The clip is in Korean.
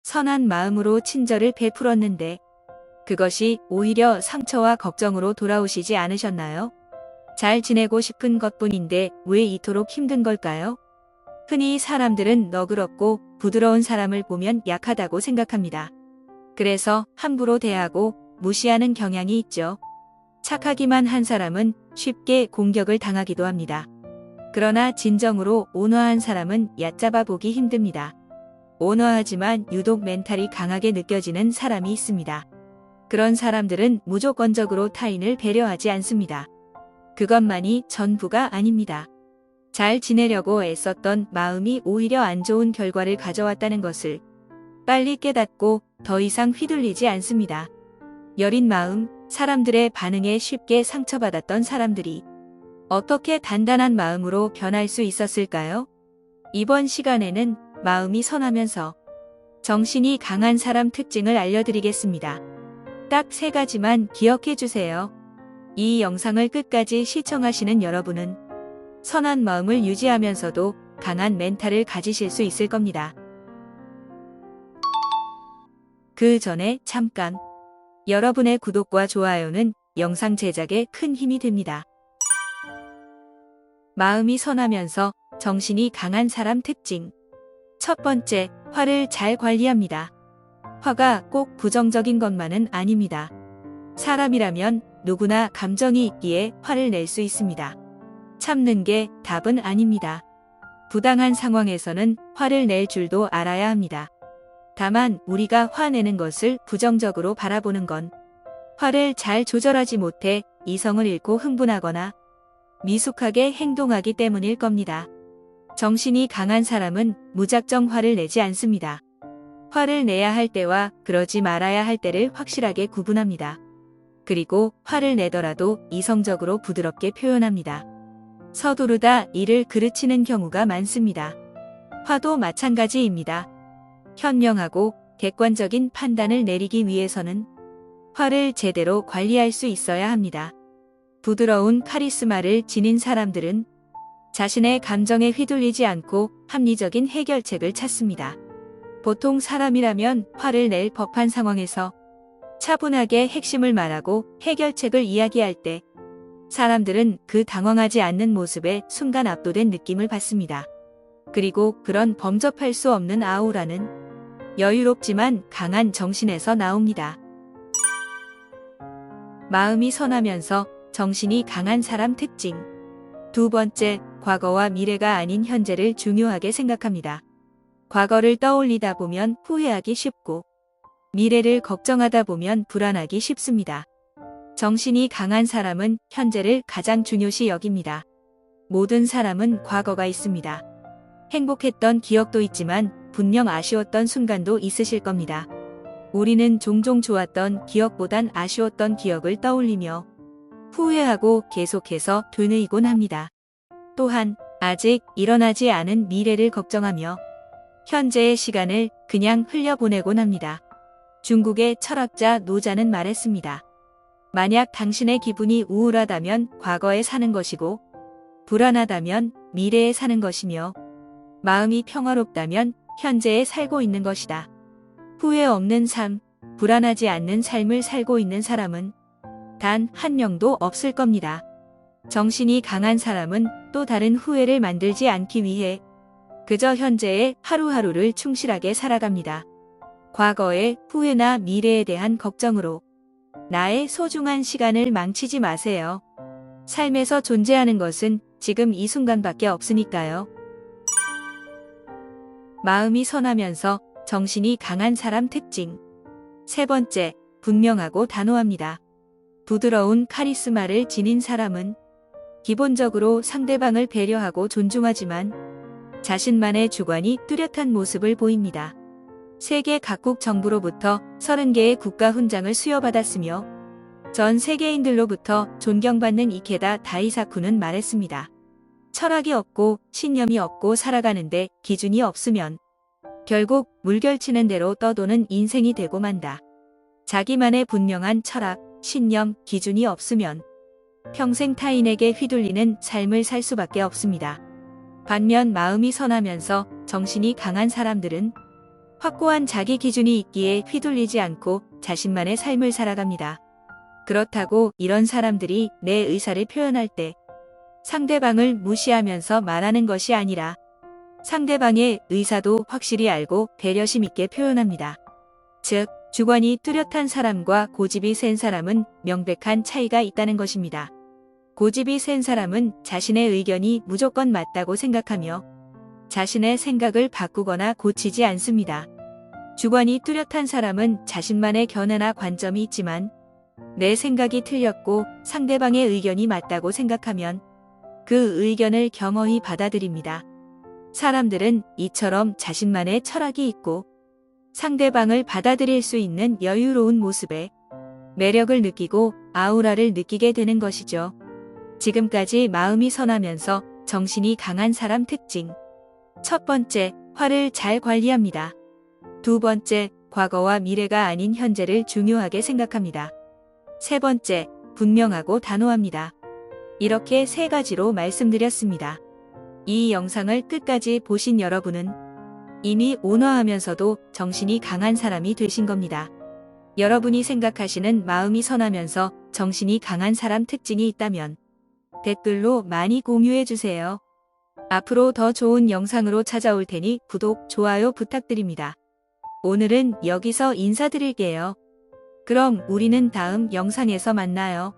선한 마음으로 친절을 베풀었는데 그것이 오히려 상처와 걱정으로 돌아오시지 않으셨나요? 잘 지내고 싶은 것뿐인데 왜 이토록 힘든 걸까요? 흔히 사람들은 너그럽고 부드러운 사람을 보면 약하다고 생각합니다. 그래서 함부로 대하고 무시하는 경향이 있죠. 착하기만 한 사람은 쉽게 공격을 당하기도 합니다. 그러나 진정으로 온화한 사람은 얕잡아 보기 힘듭니다. 온화하지만 유독 멘탈이 강하게 느껴지는 사람이 있습니다. 그런 사람들은 무조건적으로 타인을 배려하지 않습니다. 그것만이 전부가 아닙니다. 잘 지내려고 애썼던 마음이 오히려 안 좋은 결과를 가져왔다는 것을 빨리 깨닫고 더 이상 휘둘리지 않습니다. 여린 마음, 사람들의 반응에 쉽게 상처받았던 사람들이 어떻게 단단한 마음으로 변할 수 있었을까요? 이번 시간에는 마음이 선하면서 정신이 강한 사람 특징을 알려드리겠습니다. 딱 3가지만 기억해 주세요. 이 영상을 끝까지 시청하시는 여러분은 선한 마음을 유지하면서도 강한 멘탈을 가지실 수 있을 겁니다. 그 전에 잠깐 여러분의 구독과 좋아요는 영상 제작에 큰 힘이 됩니다. 마음이 선하면서 정신이 강한 사람 특징. 첫 번째, 화를 잘 관리합니다. 화가 꼭 부정적인 것만은 아닙니다. 사람이라면 누구나 감정이 있기에 화를 낼 수 있습니다. 참는 게 답은 아닙니다. 부당한 상황에서는 화를 낼 줄도 알아야 합니다. 다만 우리가 화내는 것을 부정적으로 바라보는 건 화를 잘 조절하지 못해 이성을 잃고 흥분하거나 미숙하게 행동하기 때문일 겁니다. 정신이 강한 사람은 무작정 화를 내지 않습니다. 화를 내야 할 때와 그러지 말아야 할 때를 확실하게 구분합니다. 그리고 화를 내더라도 이성적으로 부드럽게 표현합니다. 서두르다 일을 그르치는 경우가 많습니다. 화도 마찬가지입니다. 현명하고 객관적인 판단을 내리기 위해서는 화를 제대로 관리할 수 있어야 합니다. 부드러운 카리스마를 지닌 사람들은 자신의 감정에 휘둘리지 않고 합리적인 해결책을 찾습니다. 보통 사람이라면 화를 낼 법한 상황에서 차분하게 핵심을 말하고 해결책을 이야기할 때 사람들은 그 당황하지 않는 모습에 순간 압도된 느낌을 받습니다. 그리고 그런 범접할 수 없는 아우라는 여유롭지만 강한 정신에서 나옵니다. 마음이 선하면서 정신이 강한 사람 특징. 두 번째, 과거와 미래가 아닌 현재를 중요하게 생각합니다. 과거를 떠올리다 보면 후회하기 쉽고 미래를 걱정하다 보면 불안하기 쉽습니다. 정신이 강한 사람은 현재를 가장 중요시 여깁니다. 모든 사람은 과거가 있습니다. 행복했던 기억도 있지만 분명 아쉬웠던 순간도 있으실 겁니다. 우리는 종종 좋았던 기억보단 아쉬웠던 기억을 떠올리며 후회하고 계속해서 되뇌이곤 합니다. 또한 아직 일어나지 않은 미래를 걱정하며 현재의 시간을 그냥 흘려보내곤 합니다. 중국의 철학자 노자는 말했습니다. 만약 당신의 기분이 우울하다면 과거에 사는 것이고 불안하다면 미래에 사는 것이며 마음이 평화롭다면 현재에 살고 있는 것이다. 후회 없는 삶, 불안하지 않는 삶을 살고 있는 사람은 단 한 명도 없을 겁니다. 정신이 강한 사람은 또 다른 후회를 만들지 않기 위해 그저 현재의 하루하루를 충실하게 살아갑니다. 과거의 후회나 미래에 대한 걱정으로 나의 소중한 시간을 망치지 마세요. 삶에서 존재하는 것은 지금 이 순간밖에 없으니까요. 마음이 선하면서 정신이 강한 사람 특징. 세 번째, 분명하고 단호합니다. 부드러운 카리스마를 지닌 사람은 기본적으로 상대방을 배려하고 존중하지만 자신만의 주관이 뚜렷한 모습을 보입니다. 세계 각국 정부로부터 30개의 국가 훈장을 수여받았으며 전 세계인들로부터 존경받는 이케다 다이사쿠는 말했습니다. 철학이 없고 신념이 없고 살아가는데 기준이 없으면 결국 물결치는 대로 떠도는 인생이 되고 만다. 자기만의 분명한 철학, 신념, 기준이 없으면 평생 타인에게 휘둘리는 삶을 살 수밖에 없습니다. 반면 마음이 선하면서 정신이 강한 사람들은 확고한 자기 기준이 있기에 휘둘리지 않고 자신만의 삶을 살아갑니다. 그렇다고 이런 사람들이 내 의사를 표현할 때 상대방을 무시하면서 말하는 것이 아니라 상대방의 의사도 확실히 알고 배려심 있게 표현합니다. 즉, 주관이 뚜렷한 사람과 고집이 센 사람은 명백한 차이가 있다는 것입니다. 고집이 센 사람은 자신의 의견이 무조건 맞다고 생각하며 자신의 생각을 바꾸거나 고치지 않습니다. 주관이 뚜렷한 사람은 자신만의 견해나 관점이 있지만 내 생각이 틀렸고 상대방의 의견이 맞다고 생각하면 그 의견을 겸허히 받아들입니다. 사람들은 이처럼 자신만의 철학이 있고 상대방을 받아들일 수 있는 여유로운 모습에 매력을 느끼고 아우라를 느끼게 되는 것이죠. 지금까지 마음이 선하면서 정신이 강한 사람 특징. 첫 번째, 화를 잘 관리합니다. 두 번째, 과거와 미래가 아닌 현재를 중요하게 생각합니다. 세 번째, 분명하고 단호합니다. 이렇게 세 가지로 말씀드렸습니다. 이 영상을 끝까지 보신 여러분은 이미 온화하면서도 정신이 강한 사람이 되신 겁니다. 여러분이 생각하시는 마음이 선하면서 정신이 강한 사람 특징이 있다면 댓글로 많이 공유해주세요. 앞으로 더 좋은 영상으로 찾아올 테니 구독, 좋아요 부탁드립니다. 오늘은 여기서 인사드릴게요. 그럼 우리는 다음 영상에서 만나요.